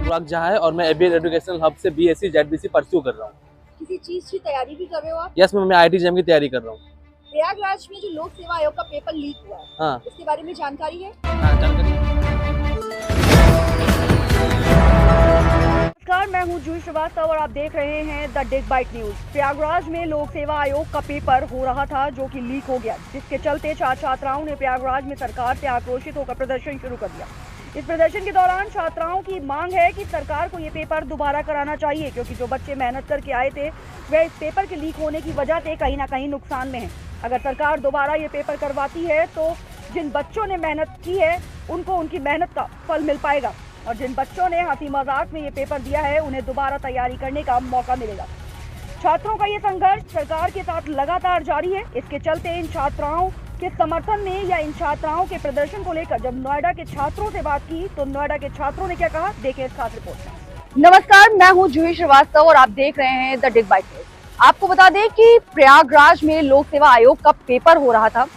अनुराग झा है और मैं एबीएल एजुकेशनल हब से बीएससी जेडबीसी परस्यू कर रहा हूँ। किसी चीज की तैयारी भी कर रहे हो आप? यस मैं आईआईटी जेईई की तैयारी कर रहा हूँ। प्रयागराज में जो लोक सेवा आयोग का पेपर लीक हुआ है, हाँ उसके बारे में जानकारी है? हाँ जानकारी। नमस्कार, मैं हूँ जूही श्रीवास्तव और आप देख रहे हैं the dig bite news. Prayagraj में लोक सेवा आयोग का पेपर हो रहा था जो कि लीक हो गया, जिसके चलते छात्राओं ने प्रयागराज में सरकार से आक्रोशित होकर प्रदर्शन शुरू कर दिया। इस प्रदर्शन के दौरान छात्राओं की मांग है कि सरकार को ये पेपर दोबारा कराना चाहिए, क्योंकि जो बच्चे मेहनत करके आए थे वह इस पेपर के लीक होने की वजह से कहीं ना कहीं नुकसान में है। अगर सरकार दोबारा ये पेपर करवाती है तो जिन बच्चों ने मेहनत की है उनको उनकी मेहनत का फल मिल पाएगा, और जिन बच्चों ने हंसी मजाक में ये पेपर दिया है उन्हें दोबारा तैयारी करने का मौका मिलेगा। छात्रों का ये संघर्ष सरकार के साथ लगातार जारी है। इसके चलते इन छात्राओं के समर्थन में या इन छात्राओं के प्रदर्शन को लेकर जब नोएडा के छात्रों से बात की तो नोएडा के छात्रों ने क्या कहा, देखिए इस खास रिपोर्ट में। नमस्कार, मैं हूँ जूही श्रीवास्तव और आप देख रहे हैं द डिग बाइट न्यूज। आपको बता दें कि प्रयागराज में लोक सेवा आयोग का पेपर हो रहा था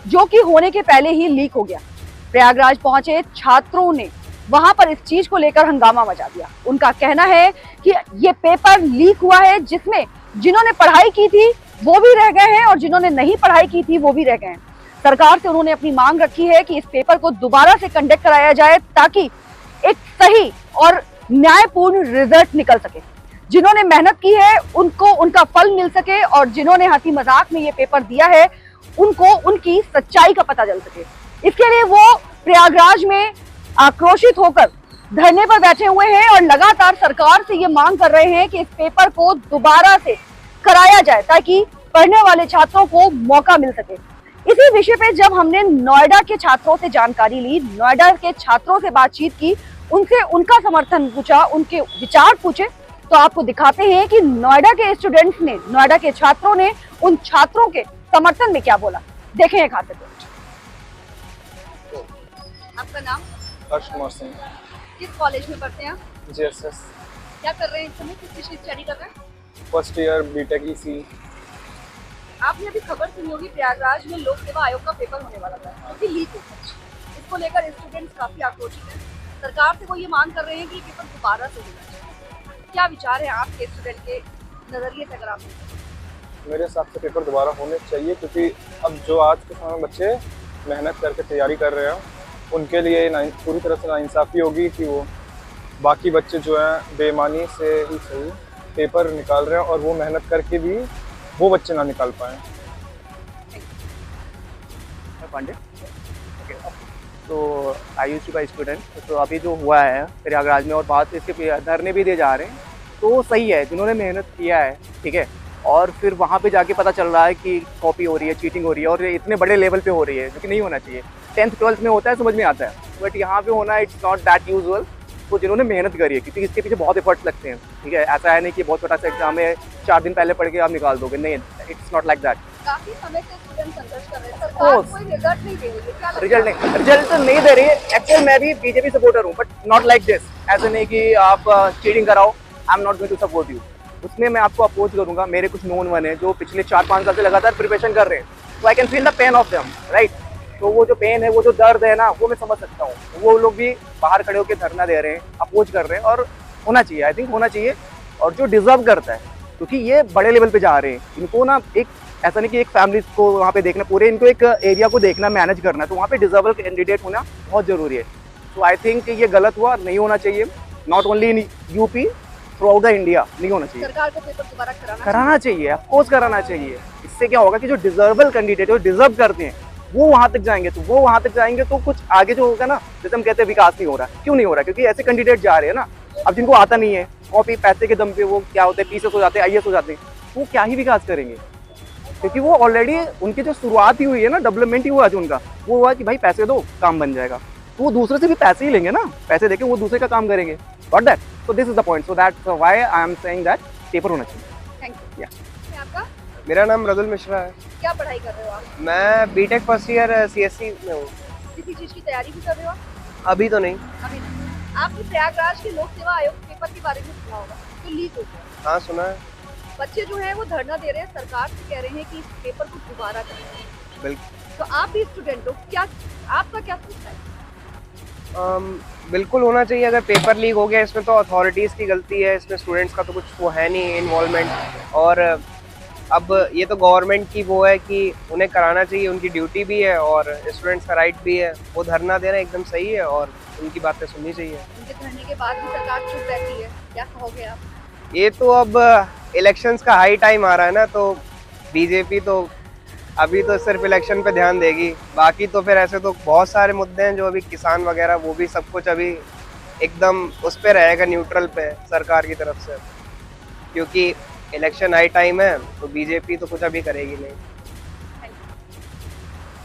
जो कि होने के पहले ही लीक हो गया। प्रयागराज पहुंचे छात्रों ने वहां पर इस चीज को लेकर हंगामा मचा दिया। उनका कहना है कि ये पेपर लीक हुआ है जिसमें जिन्होंने पढ़ाई की थी वो भी रह गए हैं और जिन्होंने नहीं पढ़ाई की थी वो भी रह गए हैं। सरकार से उन्होंने अपनी मांग रखी है कि इस पेपर को दोबारा से कंडक्ट कराया जाए ताकि एक सही और न्यायपूर्ण रिजल्ट निकल सके। जिन्होंने मेहनत की है उनको उनका फल मिल सके और जिन्होंने हंसी मजाक में ये पेपर दिया है उनको उनकी सच्चाई का पता चल सके। इसके लिए वो प्रयागराज में आक्रोशित होकर धरने पर बैठे हुए हैं और लगातार सरकार से ये मांग कर रहे हैं कि इस पेपर को दोबारा से कराया जाए ताकि पढ़ने वाले छात्रों को मौका मिल सके। इसी विषय पे जब हमने नोएडा के छात्रों से जानकारी ली, नोएडा के छात्रों से बातचीत की, उनसे उनका समर्थन पूछा, उनके विचार पूछे, तो आपको दिखाते हैं कि नोएडा के स्टूडेंट्स ने, नोएडा के छात्रों ने उन छात्रों के समर्थन में क्या बोला। देखें एक हाथ। आपका नाम? हर्ष कुमार सिंह। किस कॉलेज में पढ़ते हैं आप? जेएसएस। क्या कर रहे हैं इस समय, किस चीज की स्टडी कर रहे हैं? First year BTech EC. आपने अभी खबर सुनी होगी प्रयागराज में लोक सेवा आयोग का पेपर होने वाला था जो कि लीक हो गया। इसको लेकर स्टूडेंट्स काफी आक्रोशित हैं। सरकार से वो ये मांग कर रहे हैं कि ये पेपर दोबारा से होना चाहिए। क्या विचार है आपके स्टूडेंट के नजरिए से? अगर आप मेरे हिसाब से पेपर दोबारा होने चाहिए, क्योंकि अब जो आज के समय बच्चे मेहनत करके तैयारी कर रहे हैं उनके लिए पूरी तरह से नाइंसाफ़ी होगी कि वो बाकी बच्चे जो हैं बेईमानी से ही सही पेपर निकाल रहे हैं और वो मेहनत करके भी वो बच्चे ना निकाल पाएँ। पांडे तो आईयूसी का स्टूडेंट। तो अभी जो हुआ है प्रयागराज में और बात इसके धरने भी दे जा रहे हैं तो सही है, जिन्होंने मेहनत किया है ठीक है, और फिर वहाँ पे जाके पता चल रहा है कि कॉपी हो रही है, चीटिंग हो रही है और इतने बड़े लेवल पे हो रही है जो कि नहीं होना चाहिए। 10th 12th में होता है, समझ में आता है, बट यहाँ पे होना इट्स नॉट दैट यूजुअल। तो जिन्होंने मेहनत करी है, क्योंकि इसके पीछे बहुत एफर्ट्स लगते हैं ठीक है, ऐसा है नहीं कि बहुत छोटा सा एग्जाम है 4 दिन पहले पढ़ के आप निकाल दोगे, नहीं, इट्स नॉट लाइक दैट। काफी समय से स्टूडेंट संघर्ष कर रहे हैं, सरकार कोई रिजल्ट नहीं दे रही है। क्या रिजल्ट तो नहीं दे रही है। एक्चुअली मैं भी बीजेपी सपोर्टर हूँ, बट नॉट लाइक दिस। ऐसे नहीं कि आप चीटिंग कराओ, I am not going to support you. उसमें मैं आपको अपोज करूंगा। मेरे कुछ नोन वन है जो पिछले 4-5 साल से लगातार प्रिपरेशन कर रहे हैं, तो I can feel the pain of them, right. तो वो जो पेन है, वो जो दर्द है ना, वो मैं समझ सकता हूँ। वो लोग भी बाहर खड़े होकर धरना दे रहे हैं, अपोज कर रहे हैं, और होना चाहिए, आई थिंक होना चाहिए। और जो डिजर्व करता है, क्योंकि ये बड़े लेवल पे जा रहे हैं, इनको ना एक ऐसा नहीं कि एक फैमिली को वहाँ पे देखना, पूरे इनको एक एरिया को देखना, मैनेज करना, तो वहाँ पे डिजर्वल कैंडिडेट होना बहुत जरूरी है। तो आई थिंक ये गलत हुआ, नहीं होना चाहिए। Not only in UP, through out the India नहीं होना चाहिए। सरकार को पेपर दोबारा कराना चाहिए, ऑफकोर्स कराना चाहिए। इससे क्या होगा कि जो डिजर्वल कैंडिडेट जो डिजर्व करते हैं वो वहां तक जाएंगे, तो वो वहां तक जाएंगे तो कुछ आगे जो होगा ना, जैसे हम कहते हैं विकास नहीं हो रहा। क्यों नहीं हो रहा? क्योंकि ऐसे कैंडिडेट जा रहे हैं ना, अब जिनको आता नहीं है, कॉपी पैसे के दम पे वो क्या होते हैं, पीसीएस हो जाते हैं, आईएएस हो जाते हैं, वो क्या ही विकास करेंगे? क्योंकि वो ऑलरेडी उनकी जो शुरुआत ही हुई है ना, डेवलपमेंट ही हुआ जो उनका, वो हुआ कि भाई पैसे दो काम बन जाएगा। तो वो दूसरे से भी पैसे ही लेंगे ना, पैसे देके वो दूसरे का काम करेंगे। Got that? So this is the point, so that's why I am saying that paper होना चाहिए। Thank you. आपका? मेरा नाम रजुल मिश्रा है। क्या पढ़ाई कर रहे हो आप? मैं बीटेक फर्स्ट ईयर सीएससी में हूँ। किसी चीज की तैयारी भी कर रहे हो आप? अभी तो नहीं। अभी नहीं। आपने प्रयागराज के लोक सेवा आयोग पेपर के बारे में सुना होगा तो लीक हो गया। हाँ सुना है। बच्चे जो हैं वो धरना दे रहे हैं, सरकार से कह रहे हैं कि इस पेपर को दोबारा करें। बिल्कुल। तो आप भी स्टूडेंट हो, क्या आपका क्या सोचना है? बिल्कुल होना चाहिए। अगर पेपर लीक हो गया इसमें तो अथॉरिटीज़ की गलती है, इसमें स्टूडेंट्स का तो कुछ वो है नहीं इन्वॉल्वमेंट। और अब ये तो गवर्नमेंट की वो है कि उन्हें कराना चाहिए, उनकी ड्यूटी भी है और स्टूडेंट्स का राइट भी है। वो धरना देना एकदम सही है और उनकी बातें सुननी चाहिए। उनके धरने के बाद भी सरकार चुप रहती है, क्या कहोगे आप? ये तो अब इलेक्शंस का हाई टाइम आ रहा है ना, तो बीजेपी तो अभी तो सिर्फ इलेक्शन पे ध्यान देगी। बाकी तो फिर ऐसे तो बहुत सारे मुद्दे हैं जो अभी किसान वगैरह, वो भी सब कुछ अभी एकदम उस पे रहेगा, न्यूट्रल पे सरकार की तरफ से, क्योंकि इलेक्शन हाई टाइम है तो बीजेपी तो कुछ अभी करेगी नहीं।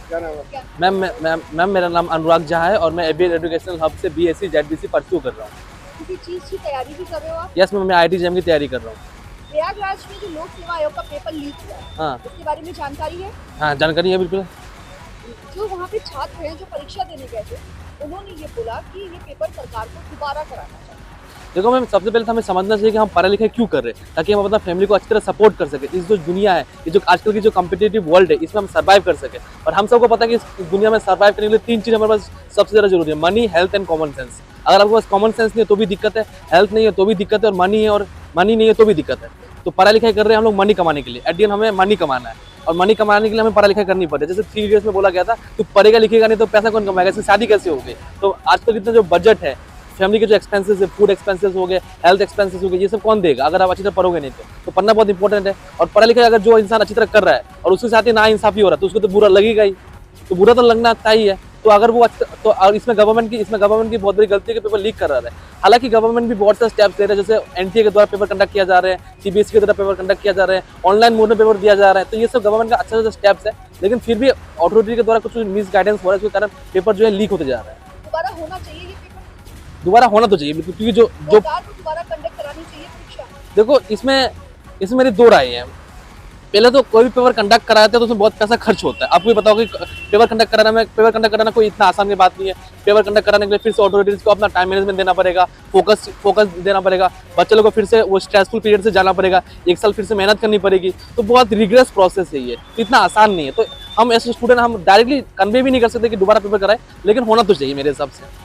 क्या नाम है? मैम मेरा नाम अनुराग झा है और मैं एबीएड एजुकेशनल हब से बीएससी जेडबीसी परस्यू कर रहा हूँ। किसी चीज की तैयारी भी कर रहे हो आप? यस मैम, मैं आईआईटी जेईई की तैयारी कर रहा हूँ। प्रयागराज में जो लोक सेवा आयोग का पेपर लीक हुआ है, हाँ इसके बारे में जानकारी है? हाँ, जानकारी है बिल्कुल। जो वहाँ पे छात्र हैं जो परीक्षा देने गए थे, उन्होंने ये बोला कि ये पेपर सरकार को दोबारा कराना चाहिए। देखो मैम, सबसे पहले तो हमें समझना चाहिए कि हम पढ़ाई लिखाई क्यों कर रहे हैं, ताकि हम अपना फैमिली को अच्छी तरह सपोर्ट कर सके। इस जो दुनिया है, ये जो आजकल की जो कम्पिटिटिव वर्ल्ड है, इसमें हम सर्वाइव कर सके। और हम सबको पता है कि इस दुनिया में सर्वाइव करने के लिए 3 चीज़ हमारे पास सबसे ज़्यादा जरूरी है: money, health and common sense. अगर आपके पास कॉमन सेंस नहीं है तो भी दिक्कत है, हेल्थ नहीं है तो भी दिक्कत है, और मनी नहीं है तो भी दिक्कत है। तो पढ़ाई लिखाई कर रहे हैं हम लोग मनी कमाने के लिए। एट दी एंड हमें मनी कमाना है, और मनी कमाने के लिए हमें पढ़ाई लिखाई करनी पड़ती है। जैसे 3 इयर्स में बोला गया था, तू पढ़ेगा लिखेगा नहीं तो पैसा कौन कमाएगा, इससे शादी कैसे होगी। तो आजकल इतना जो बजट है, फैमिली के जो एक्सपेंसेस है, फूड एक्सपेंसेस हो गए, हेल्थ एक्सपेंसेस हो गए, ये सब कौन देगा अगर आप अच्छी तरह पढ़ोगे नहीं तो पढ़ना बहुत इंपॉर्टेंट है। और पढ़ा लिखा अगर जो इंसान अच्छी तरह कर रहा है और उसके साथ ही ना इंसाफी हो रहा है तो उसको तो बुरा लगेगा ही, तो बुरा तो लगना तय है। तो अगर वो तो और इसमें गवर्नमेंट की बहुत बड़ी गलती है कि पेपर लीक कर रहा है। हालांकि गवर्नमेंट भी बहुत सारे स्टेप्स ले रहे हैं, जैसे एनटीए के द्वारा पेपर कंडक्ट किया जा रहे हैं, सीबीएसई के द्वारा पेपर कंडक्ट किया जा रहे हैं, ऑनलाइन मोड में पेपर दिया जा रहा है। तो ये सब गवर्नमेंट का अच्छा स्टेप्स है, लेकिन फिर भी अथॉरिटी के द्वारा कुछ मिस गाइडेंस हो रहा है, इसके कारण पेपर जो है लीक होते जा रहा है। दोबारा होना चाहिए ये पेपर? दोबारा होना तो चाहिए बिल्कुल, क्योंकि जो सरकार को दोबारा कंडक्ट करानी चाहिए परीक्षा। देखो, इसमें मेरी 2 राय है। पहले तो कोई भी पेपर कंडक्ट कराते हैं तो उसमें बहुत पैसा खर्च होता है। आपको भी बताओ कि पेपर कंडक्ट कराना कोई इतना आसान की बात नहीं है। पेपर कंडक्ट कराने के लिए फिर से अथॉरिटीज को अपना टाइम मैनेजमेंट देना पड़ेगा, फोकस देना पड़ेगा, बच्चे लोगों को फिर से वो स्ट्रेसफुल पीरियड से जाना पड़ेगा, 1 साल फिर से मेहनत करनी पड़ेगी। तो बहुत रिग्रेस प्रोसेस है ये, तो इतना आसान नहीं है। तो हम ऐसे स्टूडेंट हम डायरेक्टली कन्वे भी नहीं कर सकते कि दोबारा पेपर कराए, लेकिन होना तो चाहिए मेरे हिसाब से।